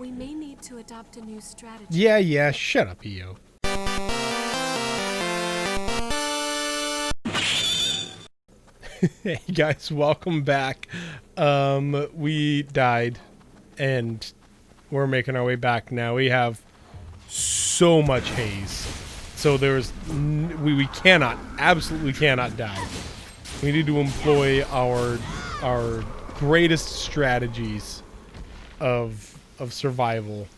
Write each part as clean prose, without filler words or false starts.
We may need to adopt a new strategy. Yeah, shut up, EO. Hey guys, welcome back. We died, and we're making our way back now. We have so much haze. So there's... we cannot, absolutely cannot die. We need to employ our greatest strategies of survival.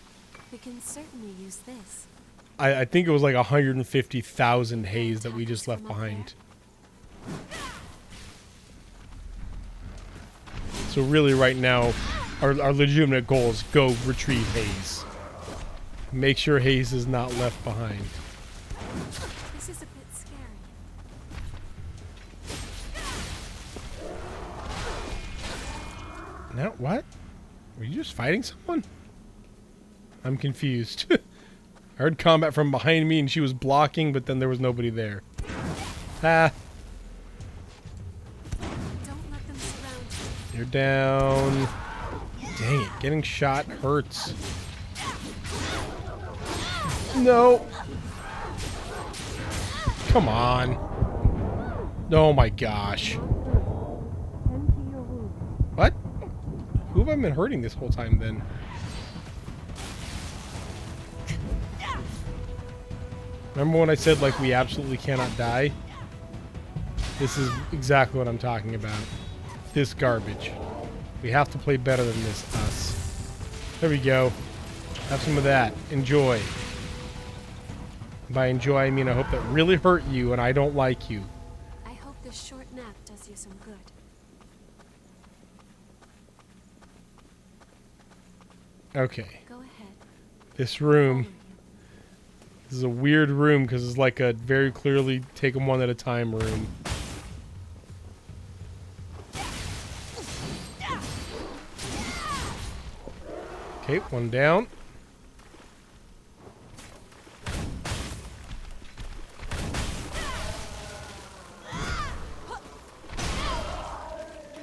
We can certainly use this. I think it was like 150,000 haze that we just left behind. So really right now, our legitimate goal is go retrieve haze. Make sure haze is not left behind. This is a bit scary. Now, what? Were you just fighting someone? I'm confused. I heard combat from behind me and she was blocking, but then there was nobody there. Ah. Don't let them surround you. You're down. Dang it, getting shot hurts. No. Come on. Oh my gosh. What? Who have I been hurting this whole time then? Remember when I said like we absolutely cannot die? This is exactly what I'm talking about. This garbage. We have to play better than this, us. There we go. Have some of that. Enjoy. By enjoy, I mean I hope that really hurt you and I don't like you. I hope this short nap does you some good. Okay. Go ahead. This room. This is a weird room because it's like a very clearly take them one at a time room. Okay, one down.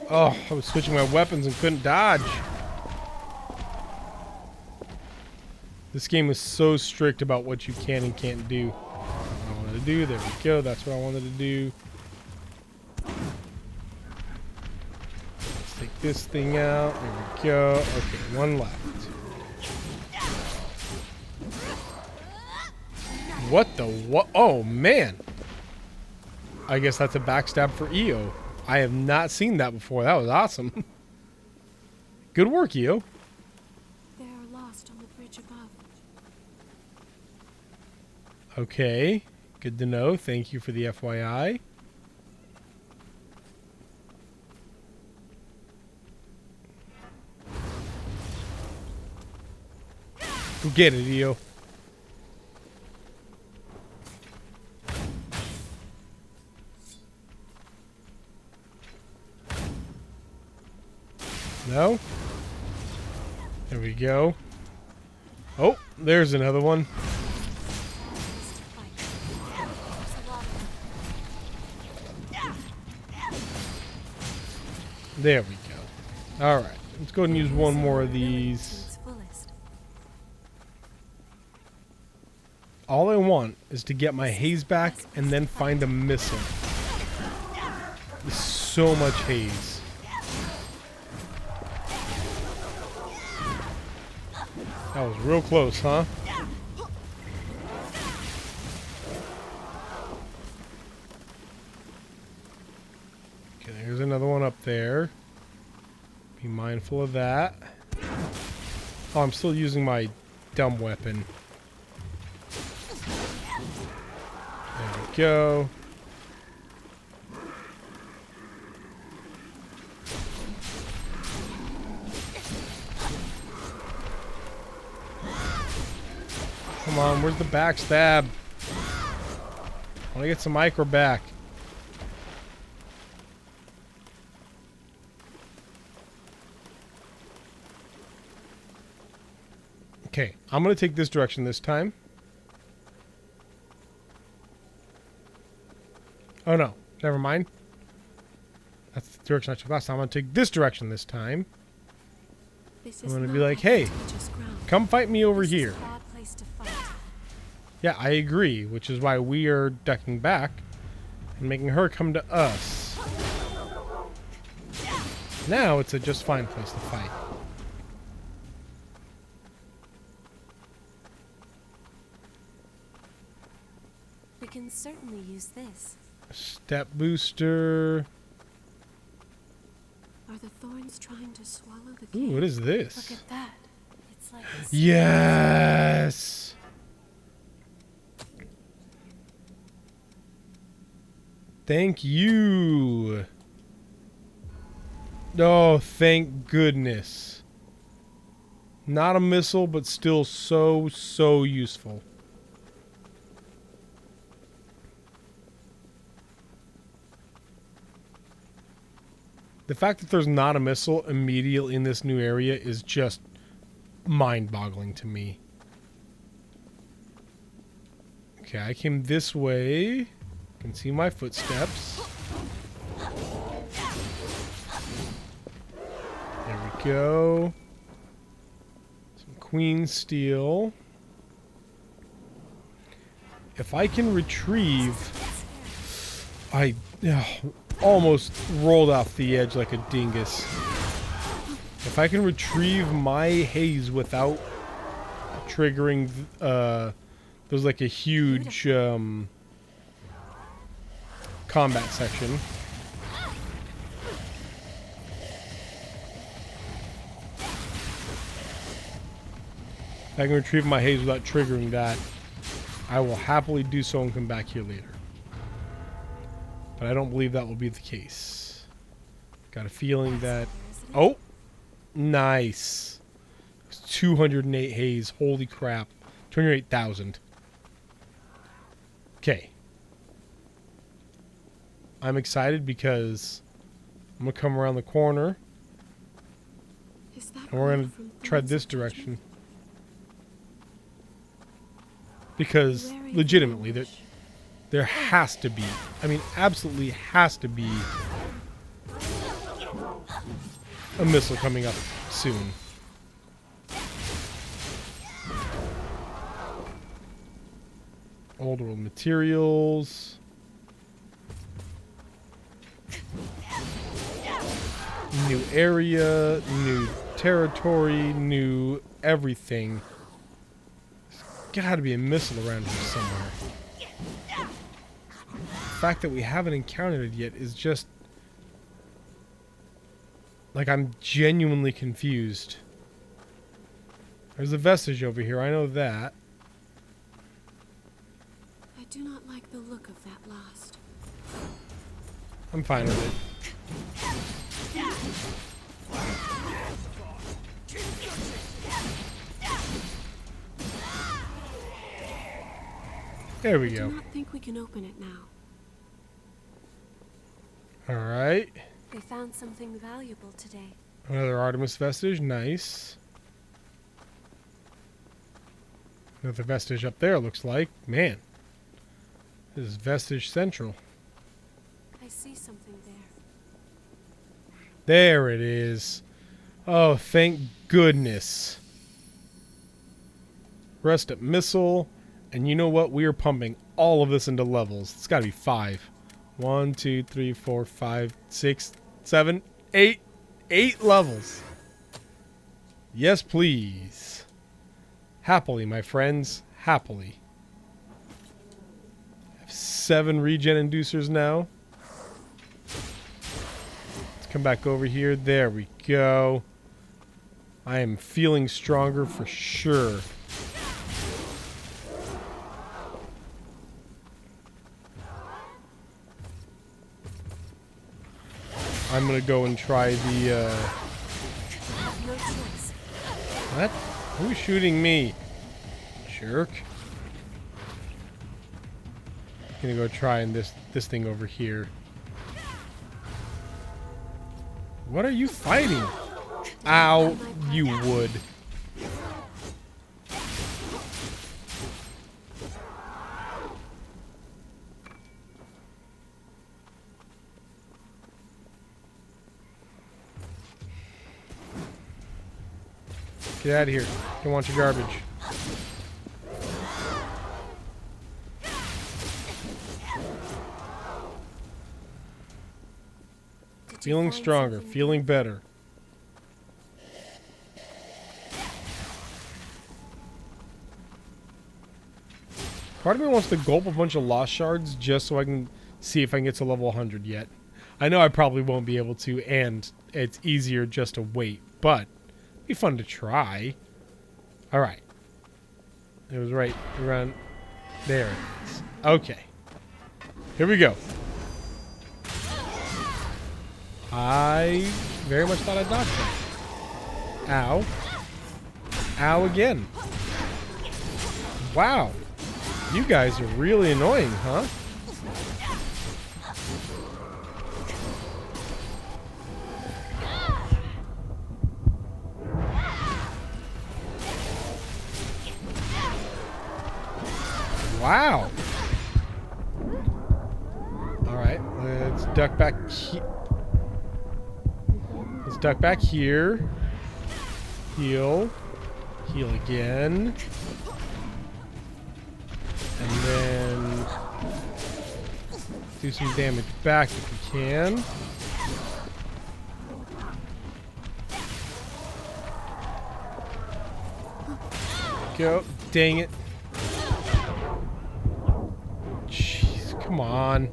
Oh, I was switching my weapons and couldn't dodge. This game is so strict about what you can and can't do. That's what I wanted to do. There we go. That's what I wanted to do. Let's take this thing out. There we go. Okay, one left. What the what? Oh, man. I guess that's a backstab for EO. I have not seen that before. That was awesome. Good work, EO. They are lost on the bridge above. Okay. Good to know. Thank you for the FYI. Go get it, EO. No? There we go. Oh, there's another one. There we go. Alright, let's go and use one more of these. All I want is to get my haze back and then find a missile. There's so much haze. That was real close, huh? Okay, there's another one up there. Be mindful of that. Oh, I'm still using my dumb weapon. There we go. Come on, where's the backstab? I want to get some micro back. Okay, I'm going to take this direction this time. Oh no, never mind. That's the direction I took last time. I'm going to take this direction this time. I'm going to be like, hey, come fight me over This is here. a bad place to fight. Yeah, I agree, which is why we are ducking back and making her come to us. Now it's a just fine place to fight. We can certainly use this. Step booster. Are the thorns trying to swallow the Ooh, cave? what is this? Look at that. It's like a Yes! Thank you. Oh, thank goodness. Not a missile, but still so useful. The fact that there's not a missile immediately in this new area is just mind-boggling to me. Okay, I came this way. You can see my footsteps. There we go. Some queen steel. If I can retrieve... I almost rolled off the edge like a dingus. If I can retrieve my haze without triggering... there's like a huge combat section. If I can retrieve my haze without triggering that, I will happily do so and come back here later. But I don't believe that will be the case. Got a feeling that... Oh! Nice. 208 haze. Holy crap. 208,000. Okay. I'm excited because I'm going to come around the corner. And we're going to tread this direction. Because, legitimately, there has to be, I mean, absolutely has to be a missile coming up soon. Old world materials. New area, new territory, new everything. There's gotta be a missile around here somewhere. The fact that we haven't encountered it yet is just... like, I'm genuinely confused. There's a vestige over here, I know that. I do not like the look of that last. I'm fine with it. There we go. I do not think we can open it now. Alright. They found something valuable today. Another Artemis vestige, nice. Another vestige up there, looks like. Man. This is Vestige Central. I see something there. There it is. Oh, thank goodness. Rest up missile. And you know what? We are pumping all of this into levels. It's got to be 5. 1, 2, 3, 4, 5, 6, 7, 8. 8 levels. Yes, please. Happily, my friends. Happily. I have 7 regen inducers now. Let's come back over here. There we go. I am feeling stronger for sure. I'm gonna go and try the, No choice. What? Who's shooting me? Jerk. Gonna go try and this thing over here. What are you fighting? Ow, you would. Get out of here. Don't want your garbage. Did you Feeling find stronger. something Feeling better. Part of me wants to gulp a bunch of lost shards just so I can see if I can get to level 100 yet. I know I probably won't be able to, and it's easier just to wait, but it'd be fun to try. Alright. It was right around there. It is. Okay. Here we go. I very much thought I dodged that. Ow. Ow again. Wow. You guys are really annoying, huh? Wow. Alright, let's duck back here. Let's duck back here. Heal. Heal again. And then do some damage back if we can. Go. Dang it. Jeez, come on.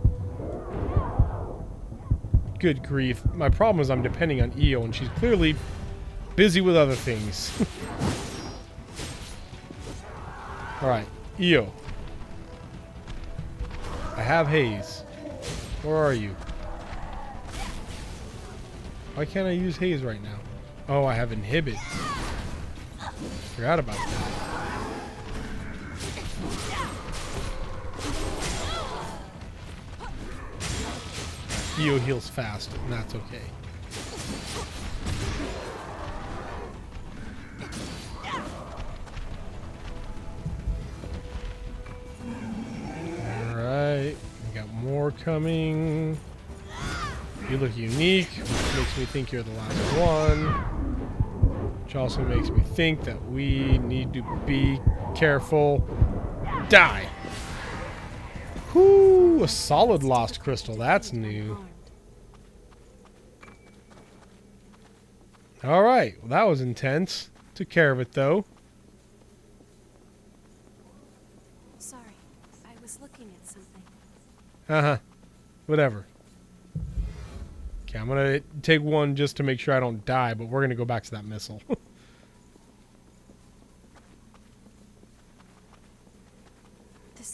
Good grief. My problem is I'm depending on Io, and she's clearly busy with other things. Alright, Io. I have haze. Where are you? Why can't I use haze right now? Oh, I have inhibit. Forgot about that. Io heals fast, and that's okay. Alright, we got more coming. You look unique, which makes me think you're the last one. Which also makes me think that we need to be careful. Die! Whoo! A solid lost crystal. That's new. Alright. Well, that was intense. Took care of it, though. Sorry, I was looking at something. Uh-huh. Whatever. Okay, I'm gonna take one just to make sure I don't die, but we're gonna go back to that missile.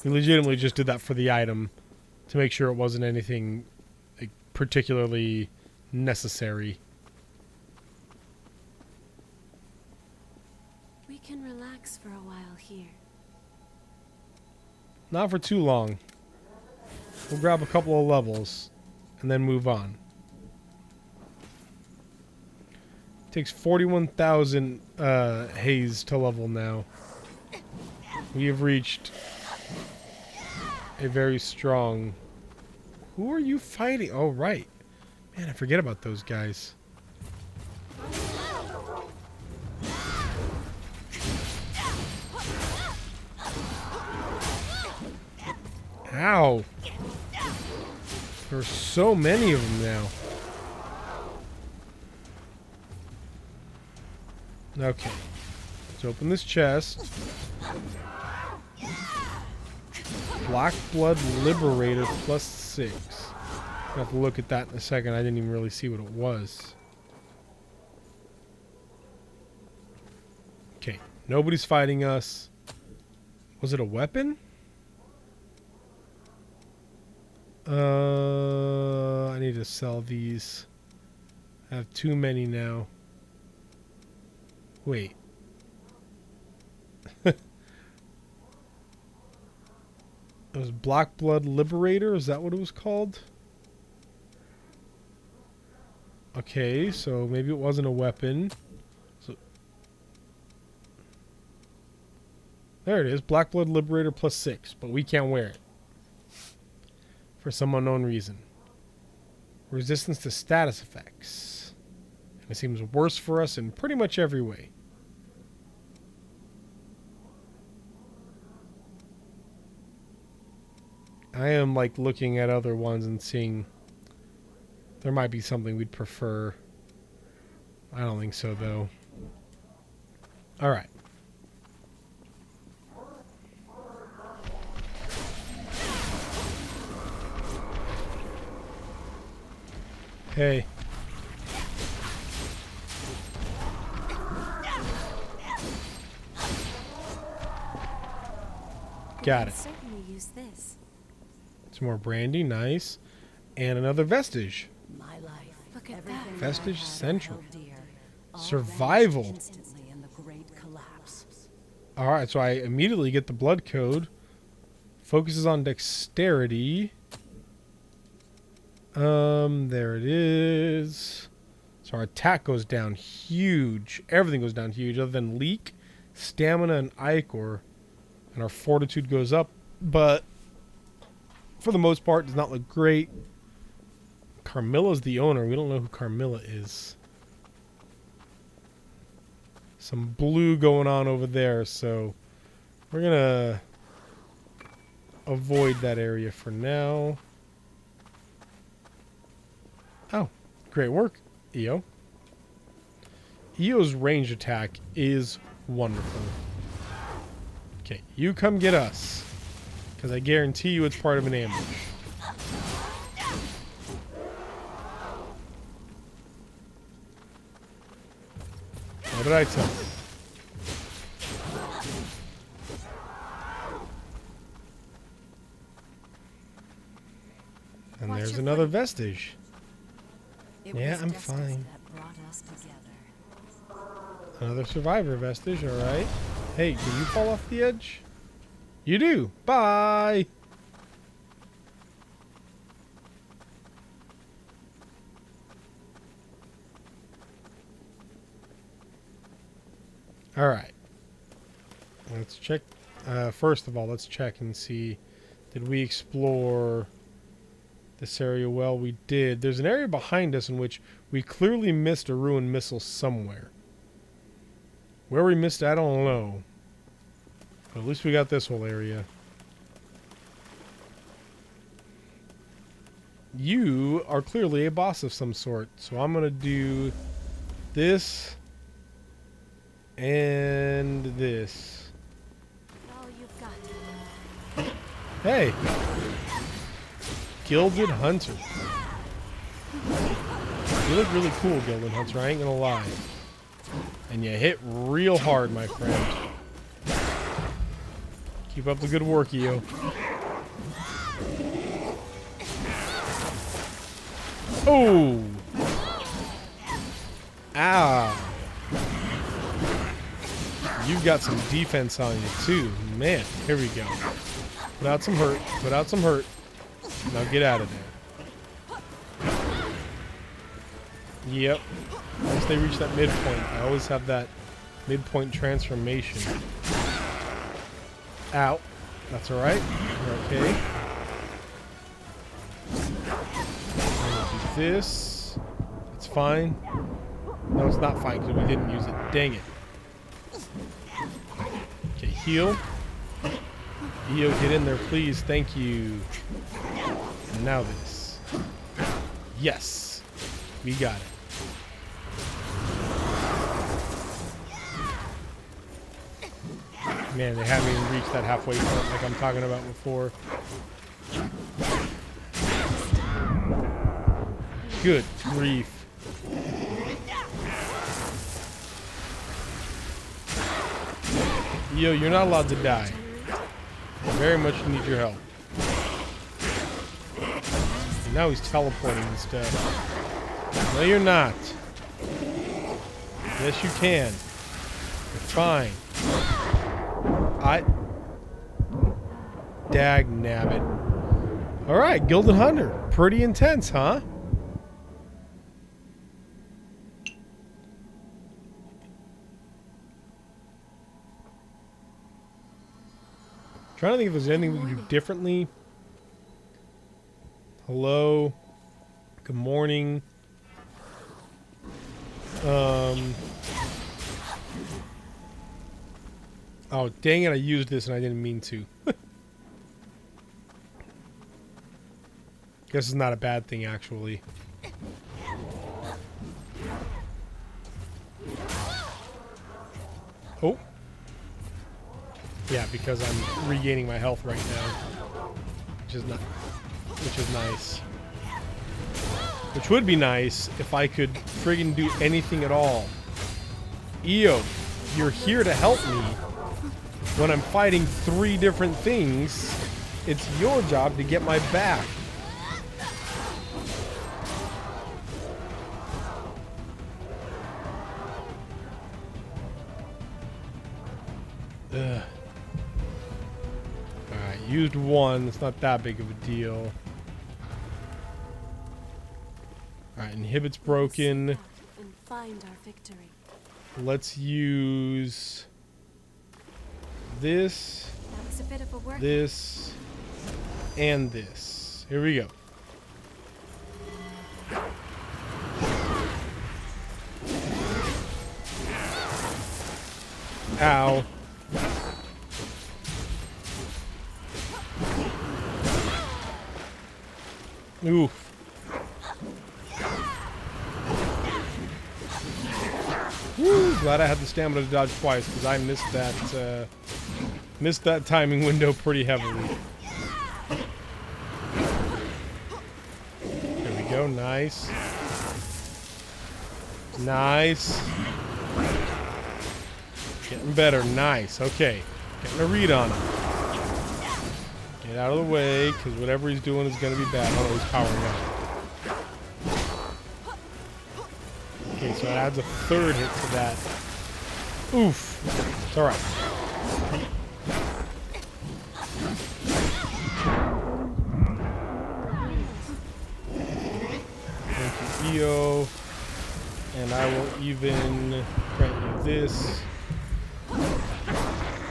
We legitimately just did that for the item to make sure it wasn't anything like, particularly necessary. We can relax for a while here. Not for too long. We'll grab a couple of levels and then move on. Takes 41,000 haze to level now. We have reached a very strong... Who are you fighting? Oh, right. Man, I forget about those guys. Ow. There's so many of them now. Okay. Let's open this chest. Black Blood Liberator +6. I'll have to look at that in a second. I didn't even really see what it was. Okay. Nobody's fighting us. Was it a weapon? I need to sell these. I have too many now. Wait. It was Black Blood Liberator? Is that what it was called? Okay, so maybe it wasn't a weapon. So there it is. Black Blood Liberator +6, but we can't wear it. For some unknown reason. Resistance to status effects. And it seems worse for us in pretty much every way. I am like looking at other ones and seeing there might be something we'd prefer. I don't think so though. All right. Hey. Got it. Certainly use this. Some more brandy, nice. And another vestige. My life. Look at Everything that. Vestige I had Central. held dear, all Survival. vanished instantly in the great collapse. Alright, so I immediately get the blood code. Focuses on dexterity. There it is. So our attack goes down huge. Everything goes down huge other than leak, stamina, and ichor. And our fortitude goes up, but for the most part does not look great. Carmilla's the owner. We don't know who Carmilla is. Some blue going on over there, so we're gonna avoid that area for now. Oh, great work, Io. Io's ranged attack is wonderful. Okay, you come get us, because I guarantee you it's part of an ambush. What did I tell you? And Watch there's your another foot. vestige. It Yeah, was I'm distance fine. that brought us together. Another survivor vestige, alright. Hey, can you fall off the edge? You do. Bye! Alright. Let's check. First of all, let's check and see. Did we explore this area? Well, we did. There's an area behind us in which we clearly missed a ruined missile somewhere. Where we missed it, I don't know. But at least we got this whole area. You are clearly a boss of some sort. So I'm going to do this and this. All you've got. Hey! Gilded Hunter. You look really cool, Gilded Hunter, I ain't gonna lie. And you hit real hard, my friend. Keep up the good work, Io. Oh! Ow! You've got some defense on you, too. Man, here we go. Put out some hurt. Put out some hurt. Now get out of there. Yep. Once they reach that midpoint, I always have that midpoint transformation. Ow. That's alright. We're okay. I'm gonna do this. It's fine. No, it's not fine because we didn't use it. Dang it. Okay, heal. Io, get in there, please. Thank you. And now this. Yes. We got it. Man, they haven't even reached that halfway point like I'm talking about before. Good grief. Io, you're not allowed to die. I very much need your help. And now he's teleporting and stuff. No, you're not. Yes, you can. You're fine. Dag nabbit. Alright, Gilded Hunter. Pretty intense, huh? Trying to think if there's anything we can do differently. Hello. Good morning. Oh, dang it, I used this and I didn't mean to. Guess it's not a bad thing, actually. Oh. Yeah, because I'm regaining my health right now. Which is not... Which is nice. Which would be nice if I could friggin' do anything at all. Io, you're here to help me. When I'm fighting 3 different things, it's your job to get my back. Ugh. Alright, used 1. It's not that big of a deal. Alright, inhibit's broken. And find our victory. Let's use this, That was a bit of a work. this, and this. Here we go. Ow. Oof. Woo, glad I had the stamina to dodge twice because I missed that timing window pretty heavily. There we go, nice. Nice. Getting better, nice. Okay, getting a read on him. Get out of the way, because whatever he's doing is going to be bad. Oh, he's powering up. Okay, so it adds a 3rd hit to that. Oof. It's alright. Thank you, Io. And I will even grant you this.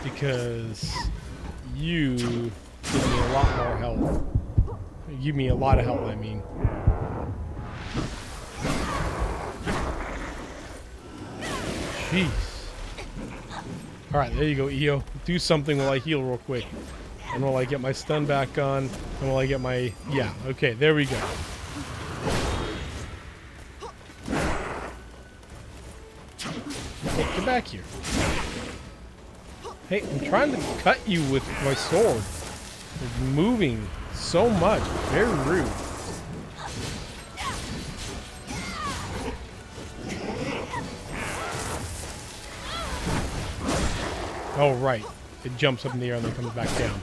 Because you give me a lot more health. You give me a lot of health, I mean. Jeez. Alright, there you go, Io. Do something while I heal real quick. And while I get my stun back on. And while I get my... Yeah, okay, there we go. Hey, get back here. Hey, I'm trying to cut you with my sword. It's moving so much. Very rude. Oh, right. It jumps up in the air and then comes back down.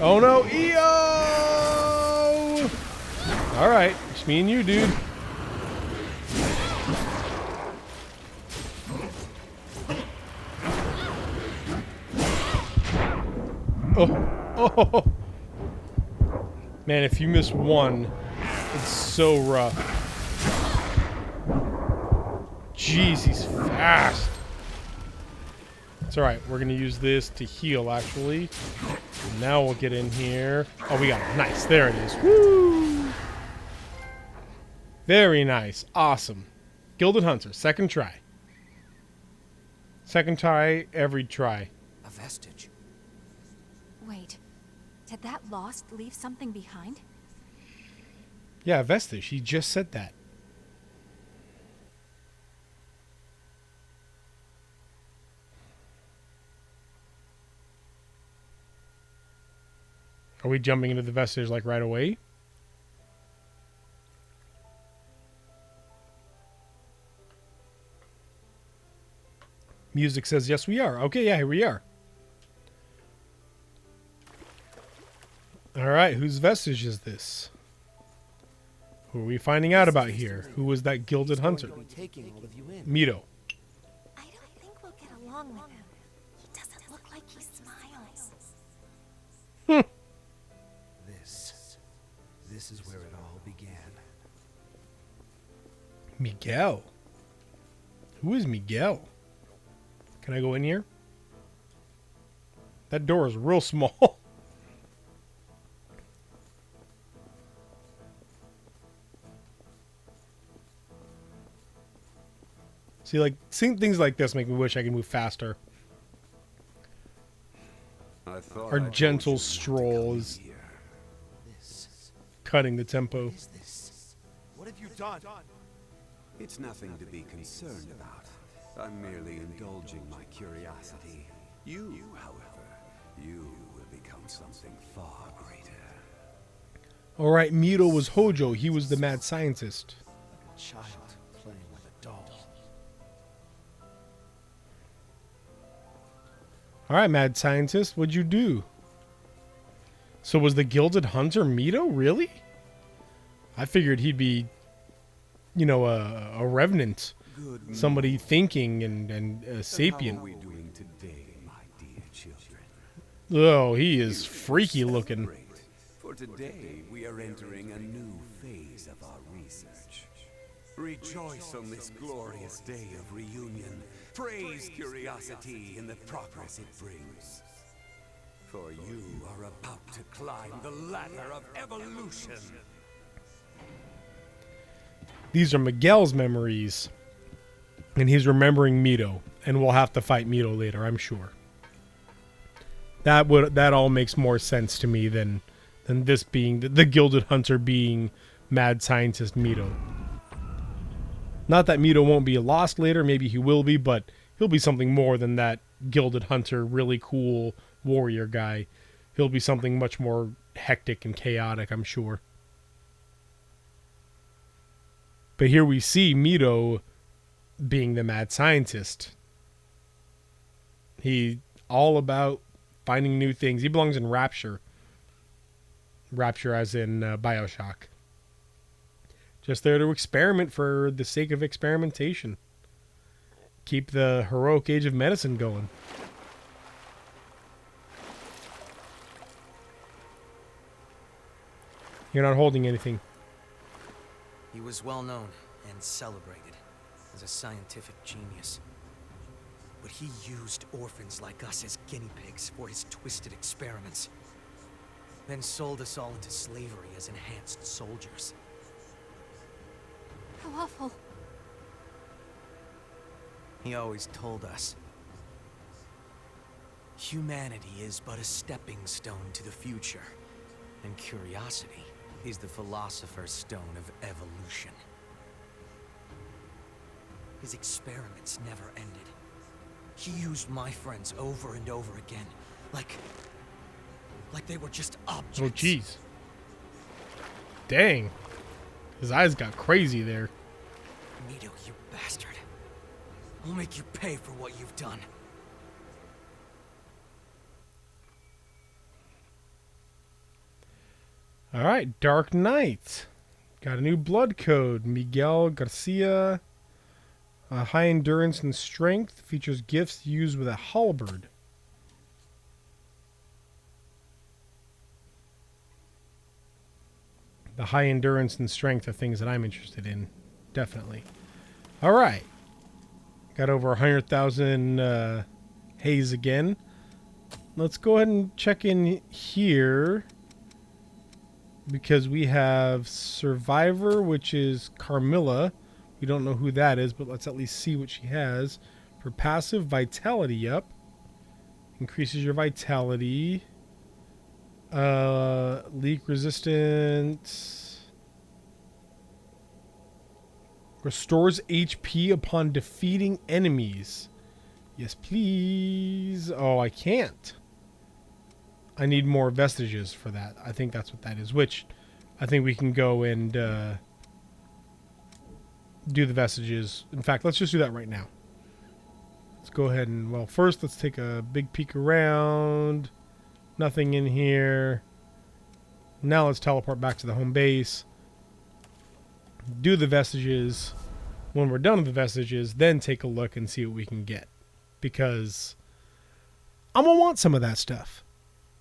Oh, no. Io! Alright. It's me and you, dude. Oh. Man, if you miss 1, it's so rough. Jeez, he's fast. It's alright. We're going to use this to heal, actually. And now we'll get in here. Oh, we got it. Nice. There it is. Woo! Very nice. Awesome. Gilded Hunter. Second try. Second try, every try. A vestige. Wait, did that lost leave something behind? Yeah, vestige. He just said that. Are we jumping into the vestige like right away? Music says yes we are. Okay, yeah, here we are. Alright, whose vestige is this? Who are we finding out about here? Who was that Gilded Hunter? Taking all of you in. Mito. I don't think we'll get along with him. He doesn't look like he smiles. This is where it all began. Miguel. Who is Miguel? Can I go in here? That door is real small. See, like, seeing things like this make me wish I could move faster. I I thought Our I told gentle you not to stroll come is here. cutting the tempo. Is this? What have you done? It's nothing to be concerned about. I'm merely indulging my curiosity. You, however, you will become something far greater. All right, Mito was Hojo. He was the mad scientist. A child playing with a doll. All right, mad scientist, what'd you do? So was the Gilded Hunter Mito? Really? I figured he'd be, you know, a revenant. Good Somebody thinking and How are sapient. we doing today, my dear children? Oh, he is freaky looking. Celebrate, for today we are entering a new phase of our research. Rejoice on this glorious day of reunion. Praise curiosity in the progress it brings. For you are about to climb the ladder of evolution. These are Miguel's memories. And he's remembering Mito. And we'll have to fight Mito later, I'm sure. That all makes more sense to me than this being the Gilded Hunter being mad scientist Mito. Not that Mito won't be lost later, maybe he will be, but he'll be something more than that Gilded Hunter, really cool warrior guy. He'll be something much more hectic and chaotic, I'm sure. But here we see Mito being the mad scientist. He all about finding new things. He belongs in Rapture. Rapture as in Bioshock. Just there to experiment for the sake of experimentation. Keep the heroic age of medicine going. You're not holding anything. He was well known and celebrated as a scientific genius. But he used orphans like us as guinea pigs for his twisted experiments. Then sold us all into slavery as enhanced soldiers. How awful. He always told us, humanity is but a stepping stone to the future, and curiosity is the philosopher's stone of evolution. His experiments never ended. He used my friends over and over again, like they were just objects. Oh, jeez. Dang. His eyes got crazy there. Mito, you bastard. I'll make you pay for what you've done. All right, Dark Knight. Got a new blood code. Miguel Garcia. High endurance and strength. Features gifts used with a halberd. The high endurance and strength are things that I'm interested in. Definitely. All right. Got over 100,000 haze again. Let's go ahead and check in here. Because we have Survivor, which is Carmilla. We don't know who that is, but let's at least see what she has. For passive, vitality up. Increases your vitality. Leak resistance. Restores HP upon defeating enemies. Yes, please. Oh, I can't. I need more vestiges for that. I think that's what that is. Which, I think we can go and do the vestiges. In fact, let's just do that right now. Let's go ahead and, well, first let's take a big peek around. Nothing in here. Now let's teleport back to the home base. Do the vestiges. When we're done with the vestiges, then take a look and see what we can get. Because I'm going to want some of that stuff.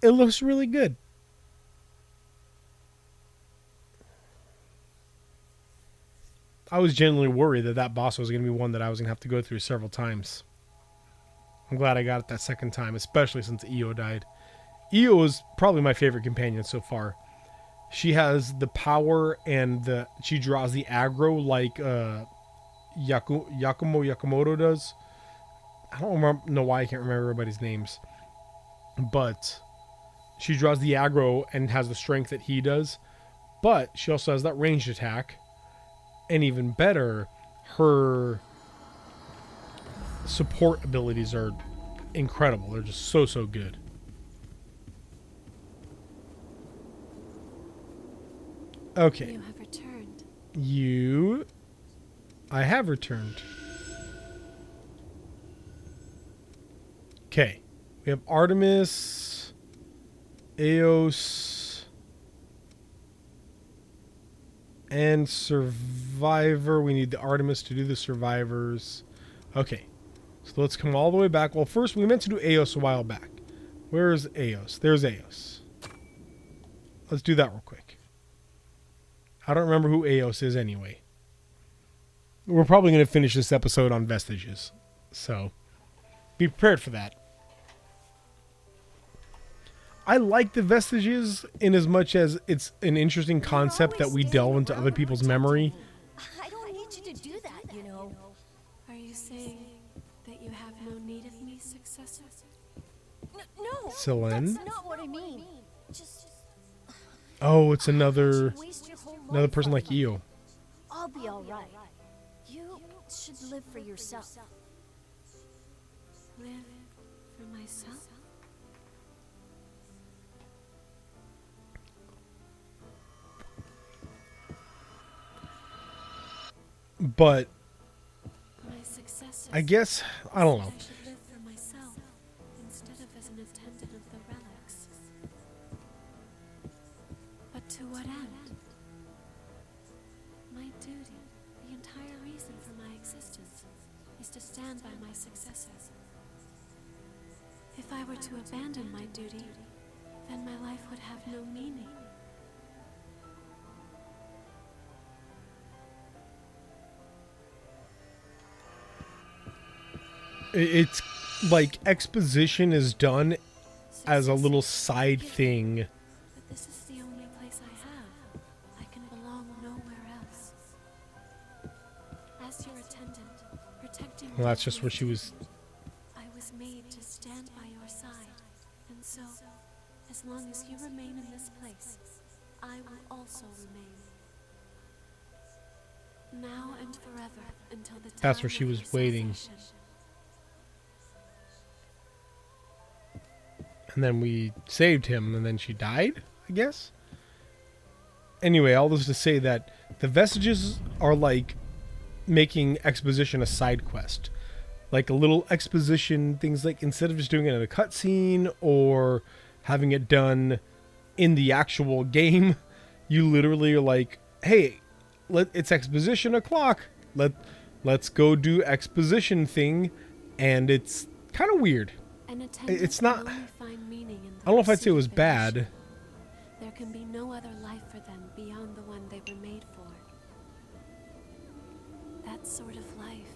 It looks really good. I was genuinely worried that that boss was going to be one that I was going to have to go through several times. I'm glad I got it that second time, especially since Io died. Io is probably my favorite companion so far. She has the power and she draws the aggro like Yakamoto does. I don't know why I can't remember everybody's names. But she draws the aggro and has the strength that he does, but she also has that ranged attack, and even better, her support abilities are incredible. They're just so good. Okay. You have returned. I have returned. Okay. We have Artemis, Eos, and Survivor. We need the Artemis to do the Survivors. Okay. So let's come all the way back. Well, first, we meant to do Eos a while back. Where is Eos? There's Eos. Let's do that real quick. I don't remember who Eos is anyway. We're probably going to finish this episode on Vestiges. So, be prepared for that. I like the Vestiges in as much as it's an interesting concept that we delve into other people's memory. I don't need you to do that, you know. Are you saying that you have no need of me, successor? No, Selene? that's not what I mean. Just Oh, it's another waste your whole another life person on like me. Io. I'll be all right. You should live for yourself. Live for myself? But My successor. I guess, I don't know. I should live for myself instead of as an attendant of the relics. But to what end? My duty, the entire reason for my existence, is to stand by my successor. If I were to abandon my duty, then my life would have no meaning. It's like exposition is done as a little side thing. But this is the only place I have. I can belong nowhere else. As your attendant, protecting Well, that's my just where she was. I was made to stand by your side. And so, as long as you remain in this place, I will also remain. Now and forever, until the time That's where she of was your waiting. salvation. And then we saved him, and then she died, I guess? Anyway, all this to say that the Vestiges are like making exposition a side quest. Like a little exposition, things like instead of just doing it in a cutscene or having it done in the actual game, you literally are like, hey, it's exposition o'clock. Let's go do exposition thing, and it's kind of weird. An attendant It's can not. only find meaning in I don't know if their I'd say it was pursuit of bad. mission. There can be no other life for them beyond the one they were made for. That sort of life,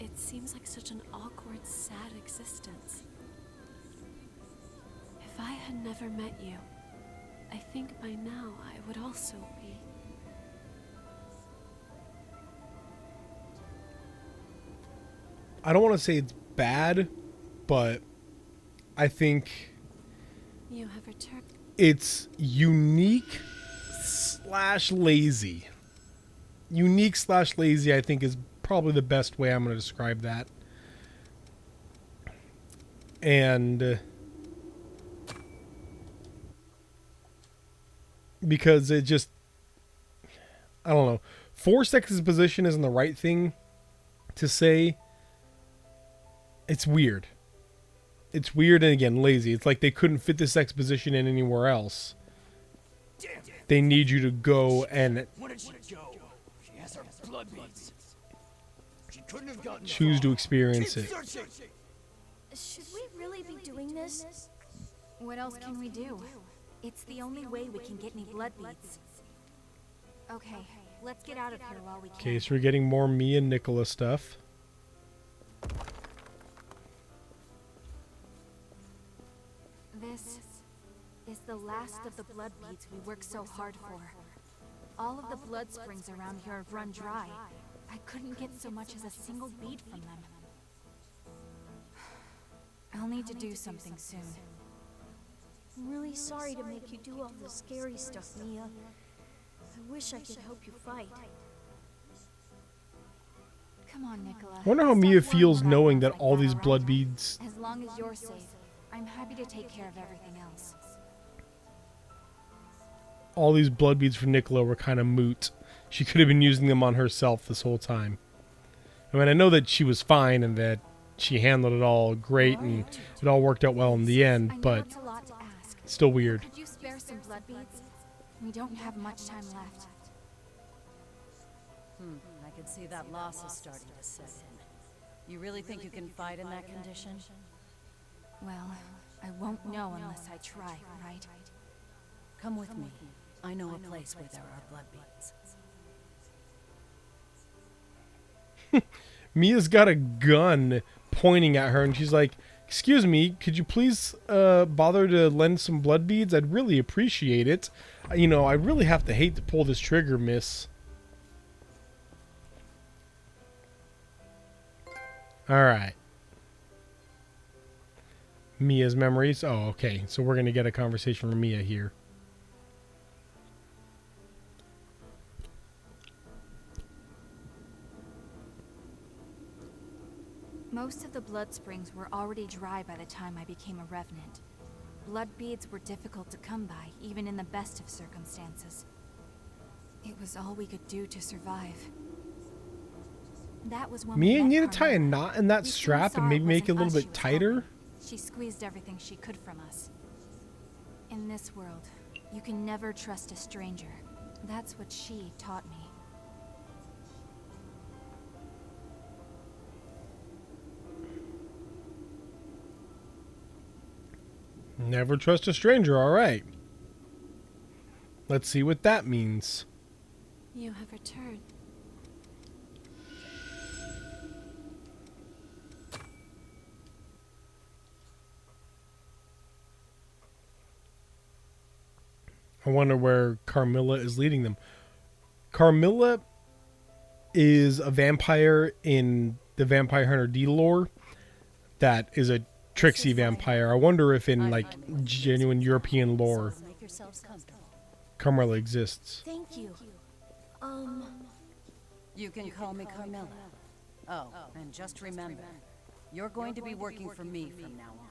it seems like such an awkward, sad existence. If I had never met you, I think by now I would also be. I don't want to say it's bad, but I think You have returned. it's unique / lazy. Unique / lazy, I think, is probably the best way I'm going to describe that. And because it just, I don't know, forced exposition isn't the right thing to say. It's weird. It's weird and, again, lazy. It's like they couldn't fit this exposition in anywhere else. They need you to go and Where did she go? She has her blood beads. She couldn't have gotten choose to experience Keep it. searching. Should we really be doing this? What else can we do? It's the only way we can get any blood beads. Okay, let's get out of here while we can. Okay, so we're getting more me and Nicola stuff. This is the last of the blood beads we worked so hard for. All of the blood springs around here have run dry. I couldn't get so much as a single bead from them. I'll need to do something soon. I'm really sorry to make you do all the scary stuff, Mia. I wish I could help you fight. Come on, Nicola. I wonder how Stop Mia worrying feels about knowing things that like all these alright? blood beads. As long as you're safe, I'm happy to take care of everything else. All these blood beads for Nicola were kind of moot. She could have been using them on herself this whole time. I mean, I know that she was fine and that she handled it all great and it all worked out well in the I end, know but it's a lot to ask. it's still weird. Could you spare some blood beads? We don't have much time left. I can see that loss is starting to set in. You really think you can fight in that condition? Well, I won't know unless I try, right? Come with me. I know a place where there are blood beads. Mia's got a gun pointing at her and she's like, "Excuse me, could you please bother to lend some blood beads? I'd really appreciate it. You know, I really have to hate to pull this trigger, miss." Alright. Mia's memories. Oh, okay. So we're going to get a conversation from Mia here. Most of the blood springs were already dry by the time I became a revenant. Blood beads were difficult to come by, even in the best of circumstances. It was all we could do to survive. That was when Mia, you we met need to tie a Carmilla. knot in that We soon strap saw and maybe make it a wasn't little us bit she was tighter. helping. She squeezed everything she could from us. In this world, you can never trust a stranger. That's what she taught me. Never trust a stranger, alright. Let's see what that means. You have returned. I wonder where Carmilla is leading them. Carmilla is a vampire in the Vampire Hunter D lore that is a tricksy vampire. I wonder if in like genuine European lore Make yourselves comfortable. Carmilla exists. Thank you. You can call me Carmilla. Oh, and just remember, you're going to be working for me from now on.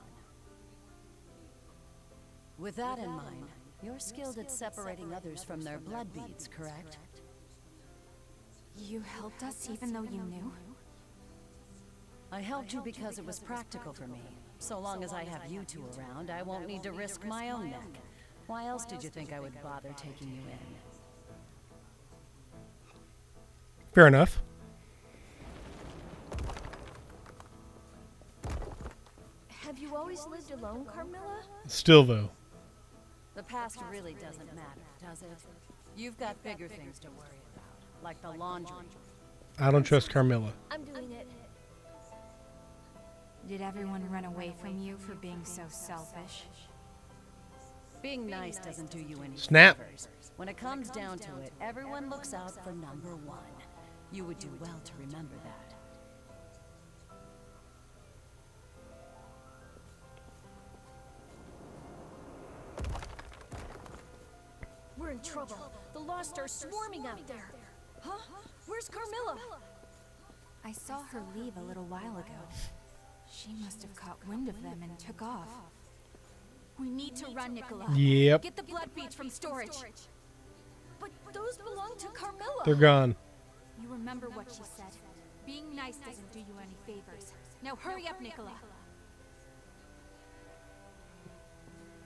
With that in mind, you're skilled at separating others from their blood beads, correct? You helped us even though you knew? I helped you because it was practical for me. So long as I have you two around, I won't need to risk my own neck. Why else did you think I would bother taking you in? Fair enough. Have you always lived alone, Carmilla? Still though. The past really doesn't matter, does it? You've got bigger things to worry about, like the laundry. I don't trust Carmilla. I'm doing it. Did everyone run away from you for being so selfish? Being nice doesn't do you any Snap. favors. When it comes down to it, everyone looks out for number one. You would do well to remember that. We're in trouble. The Lost are swarming out there. Huh? Where's Carmilla? I saw her leave a little while ago. She must have caught wind of them and took off. We need to run, Nicola. Yep. Get the blood beads from storage. But those belong to Carmilla. They're gone. You remember what she said. Being nice doesn't do you any favors. Now hurry up, Nicola.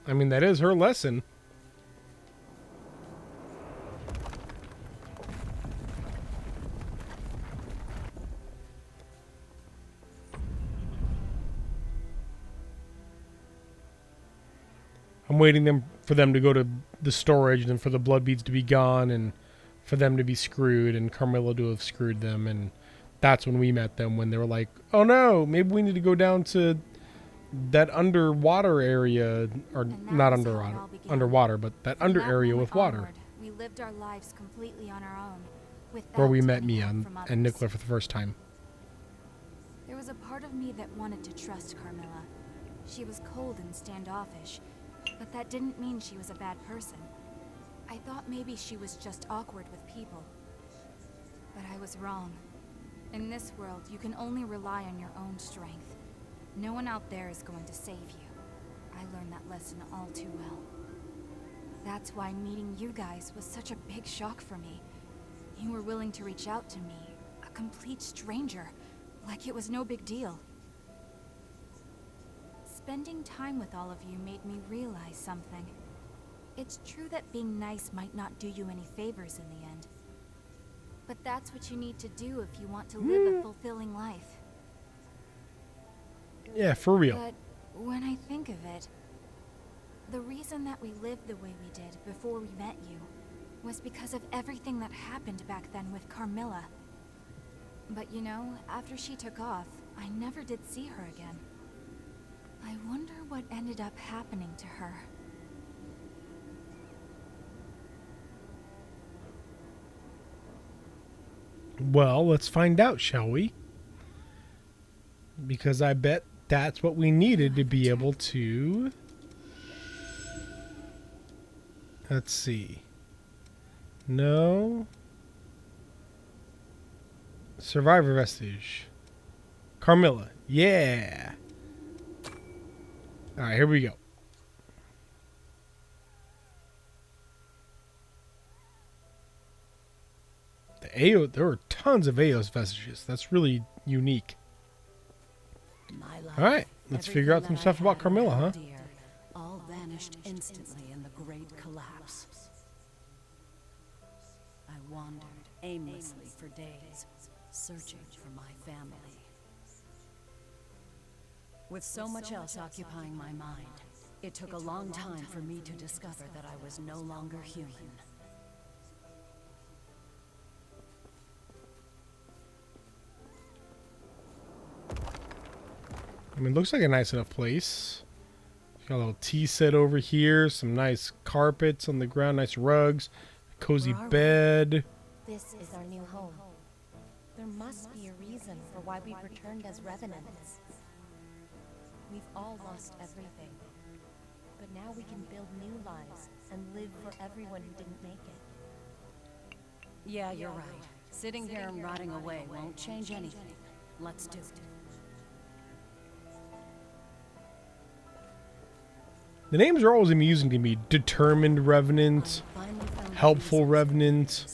I mean, that is her lesson. I'm waiting for them to go to the storage and for the blood beads to be gone and for them to be screwed and Carmilla to have screwed them. And that's when we met them, when they were like, oh no, maybe we need to go down to that underwater area, or And that not was how it all began. underwater, but that From under that area moment with water, onward, we lived our lives completely on our own, where without we met any Mia help and, from and others. Nicola for the first time. There was a part of me that wanted to trust Carmilla. She was cold and standoffish, But that didn't mean she was a bad person. I thought maybe she was just awkward with people. But I was wrong. In this world, you can only rely on your own strength. No one out there is going to save you. I learned that lesson all too well. That's why meeting you guys was such a big shock for me. You were willing to reach out to me, a complete stranger, like it was no big deal. Spending time with all of you made me realize something. It's true that being nice might not do you any favors in the end. But that's what you need to do if you want to live a fulfilling life. Yeah, for real. But when I think of it, the reason that we lived the way we did before we met you was because of everything that happened back then with Carmilla. But you know, after she took off, I never did see her again. I wonder what ended up happening to her. Well, let's find out, shall we? Because I bet that's what we needed to be able to... Let's see. No. Survivor vestige. Carmilla. Yeah. All right, here we go. The AO, there were tons of AOS vestiges. That's really unique. All right, let's figure out some stuff about Carmilla, huh? All vanished instantly in the great collapse. I wandered aimlessly for days, searching for my family. With so much else occupying my mind, it took a long time for me to discover that I was no longer human. I mean, it looks like a nice enough place. Got a little tea set over here, some nice carpets on the ground, nice rugs, cozy bed. This is our new home. There must be a reason for why we returned as Revenants. We've all lost everything. But now we can build new lives and live for everyone who didn't make it. Yeah, you're right. Sitting here and rotting away won't change anything. Let's do it. The names are always amusing to me. Determined Revenant, Helpful Revenant.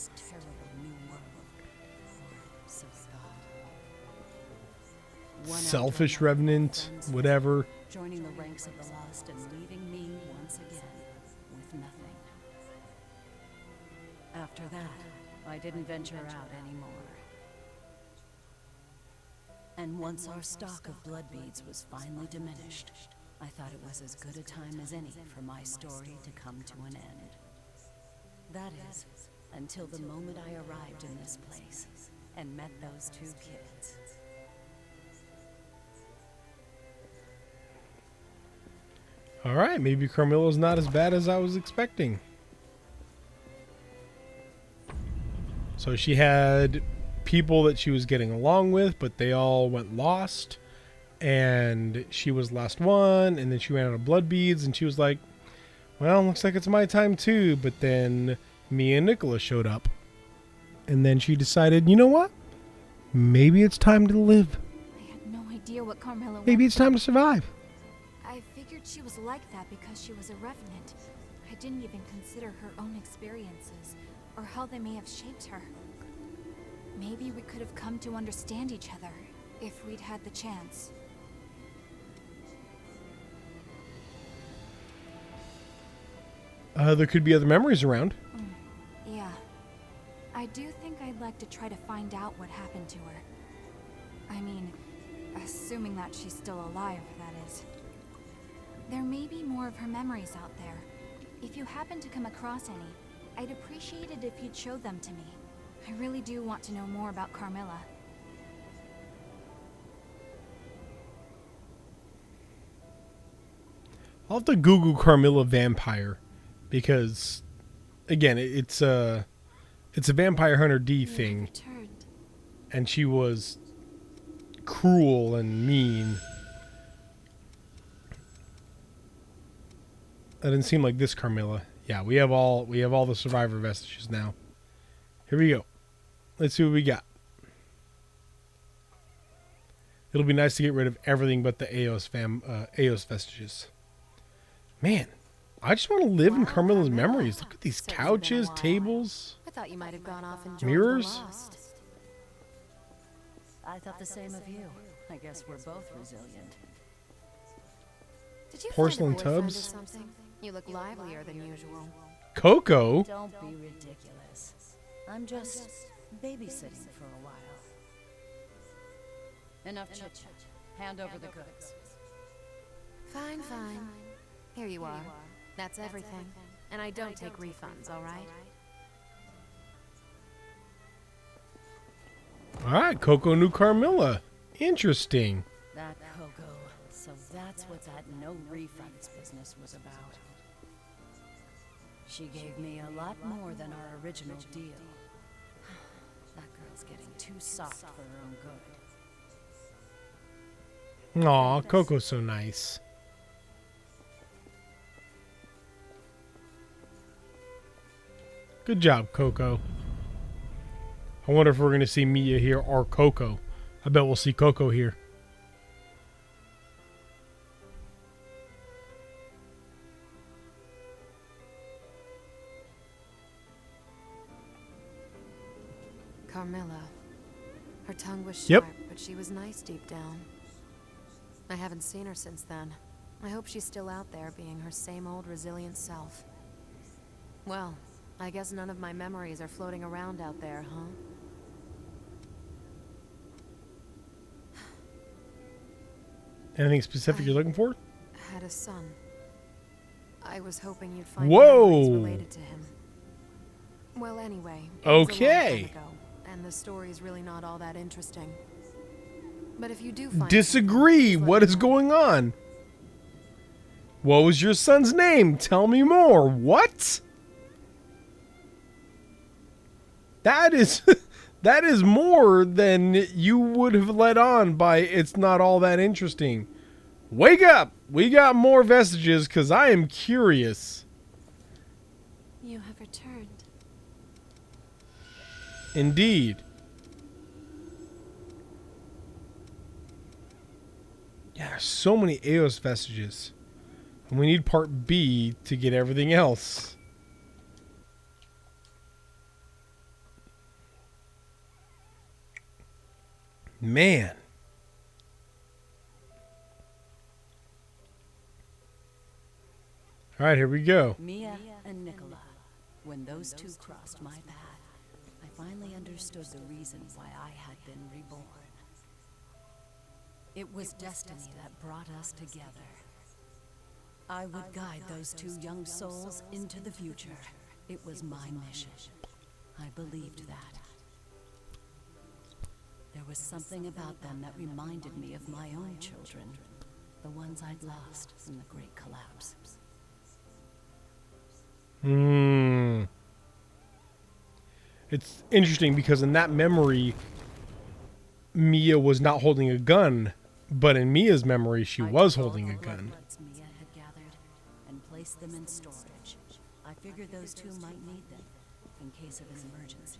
Selfish Revenant, whatever. Joining the ranks of the lost and leaving me once again with nothing. After that, I didn't venture out anymore. And once our stock of blood beads was finally diminished, I thought it was as good a time as any for my story to come to an end. That is, until the moment I arrived in this place and met those two kids. All right, maybe Carmilla's not as bad as I was expecting. So she had people that she was getting along with, but they all went lost. And she was last one, and then she ran out of blood beads, and she was like, well, looks like it's my time too. But then me and Nicholas showed up. And then she decided, you know what? Maybe it's time to live. I had no idea what Carmilla Maybe was. it's time to survive. I figured she was like that because she was a Revenant. I didn't even consider her own experiences, or how they may have shaped her. Maybe we could have come to understand each other, if we'd had the chance. There could be other memories around. Yeah. I do think I'd like to try to find out what happened to her. I mean, assuming that she's still alive, that is. There may be more of her memories out there. If you happen to come across any, I'd appreciate it if you'd show them to me. I really do want to know more about Carmilla. I'll have to Google Carmilla vampire, because, again, it's a Vampire Hunter D thing, and she was cruel and mean. That didn't seem like this Carmilla. Yeah, we have all the survivor vestiges now. Here we go. Let's see what we got. It'll be nice to get rid of everything but the Eos vestiges. Man, I just want to live in Carmilla's memories. Look at these couches, tables, I thought you might have gone off and joined mirrors. the Lost. I thought the same of you. I guess we're both resilient. Did you Porcelain find a boyfriend or tubs. something? You look livelier than usual. Coco. Don't be ridiculous. I'm just babysitting for a while. Enough chit-chat. Hand over the goods. Fine, fine. Here you are. That's everything. And I don't take refunds, all right? All right, Coco knew Carmilla. Interesting. That Coco. So that's what that no refunds business was about. She gave me a lot more than our original deal. That girl's getting too soft for her own good. Aw, Coco's so nice. Good job, Coco. I wonder if we're going to see Mia here or Coco. I bet we'll see Coco here. Carmilla. Her tongue was Yep. sharp, but she was nice deep down. I haven't seen her since then. I hope she's still out there being her same old resilient self. Well, I guess none of my memories are floating around out there, huh? Anything specific you're looking for? Had a son. I was hoping you'd find Whoa. memories related to him. Well, anyway. It was a long Okay. time ago, and the story's really not all that interesting. But if you do find Disagree. something, What let is me know. going on? What was your son's name? Tell me more. What? That is that is more than you would have let on by it's not all that interesting. Wake up. We got more vestiges because I am curious. You have returned. Indeed. Yeah, there's so many Eos vestiges. And we need part B to get everything else. Man. All right, here we go. Mia and Nicola. When those two crossed my path, I finally understood the reason why I had been reborn. It was destiny that brought us together. I would guide those two young souls into the future. It was my mission. I believed that. There was something about them that reminded me of my own children, the ones I'd lost in the Great Collapse. It's interesting because in that memory, Mia was not holding a gun, but in Mia's memory, she was holding a gun. Mia had gathered and placed them in storage. I figured those two might need them in case of an emergency.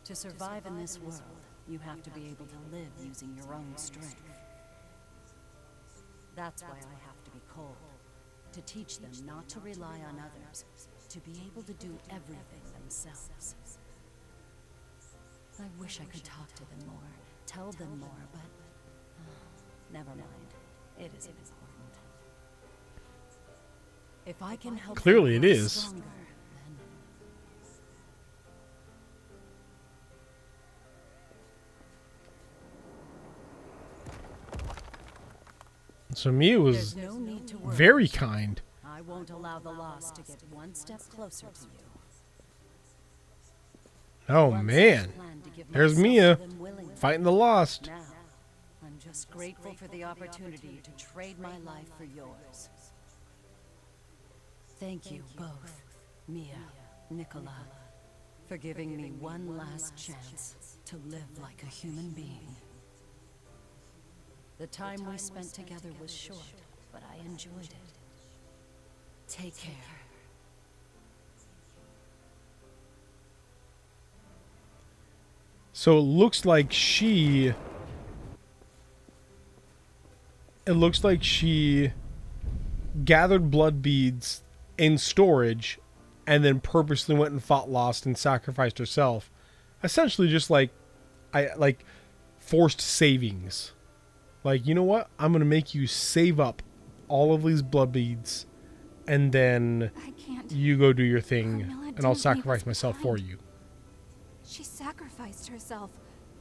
To survive in this world, you have to be able to live using your own strength. That's why I have to be cold. To teach them not to rely on others, to be able to do everything themselves. I wish I could talk to them more, tell them more, but never mind. It isn't important. If I can help Clearly them it grow is. stronger, So Mia was there's no need to worry. very kind. I won't allow the lost to get one step closer to you. Oh Once I man, planned to give there's myself Mia to them willingly. fighting the Lost. Now, I'm just grateful for the opportunity to trade my life for yours. Thank you both, Mia, Nicola, for giving me one last chance to live like a human being. The time we spent together was short, but I enjoyed it. Take care. So it looks like she gathered blood beads in storage and then purposely went and fought Lost and sacrificed herself. Essentially just like forced savings. Like, you know what? I'm going to make you save up all of these blood beads and then you go do your thing and I'll sacrifice myself for you. She sacrificed herself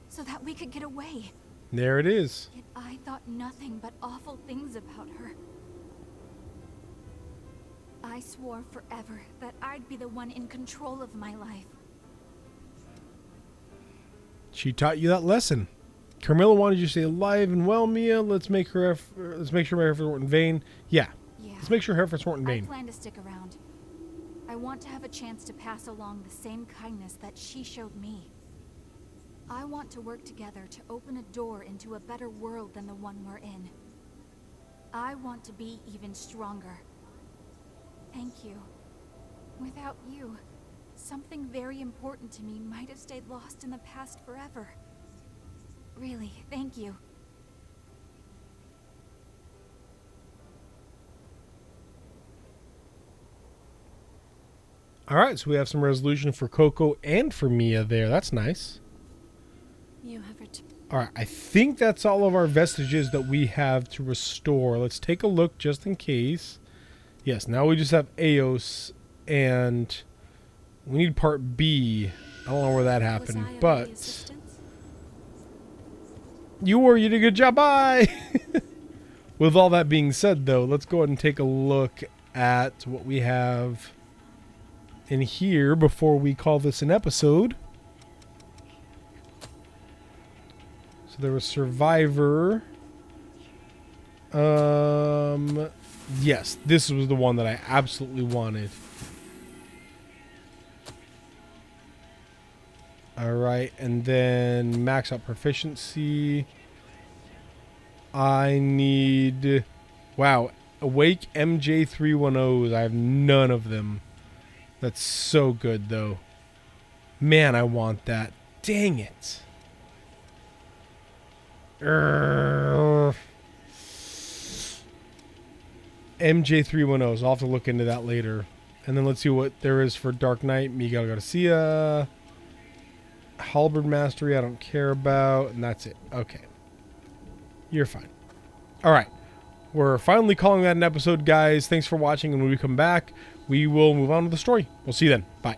so that we could get away. There it is. Yet I thought nothing but awful things about her. I swore forever that I'd be the one in control of my life. She taught you that lesson. Carmilla wanted you to stay alive and well, Mia. Let's make sure her efforts weren't in vain. Yeah. Let's make sure her efforts weren't in vain. I plan to stick around. I want to have a chance to pass along the same kindness that she showed me. I want to work together to open a door into a better world than the one we're in. I want to be even stronger. Thank you. Without you, something very important to me might have stayed lost in the past forever. Really, thank you. All right, so we have some resolution for Coco and for Mia there. That's nice. You have all right, I think that's all of our vestiges that we have to restore. Let's take a look just in case. Yes, now we just have Eos, and we need part B. I don't know where that happened, but you did a good job. Bye. With all that being said, though, let's go ahead and take a look at what we have in here before we call this an episode. So there was Survivor. Yes, this was the one that I absolutely wanted. Alright, and then max out proficiency. I need... Wow, Awake MJ310s. I have none of them. That's so good, though. Man, I want that. Dang it. MJ310s. I'll have to look into that later. And then let's see what there is for Dark Knight. Miguel Garcia. Halberd Mastery, I don't care about. And that's it. Okay. You're fine. Alright. We're finally calling that an episode, guys. Thanks for watching. And when we come back, we will move on with the story. We'll see you then. Bye.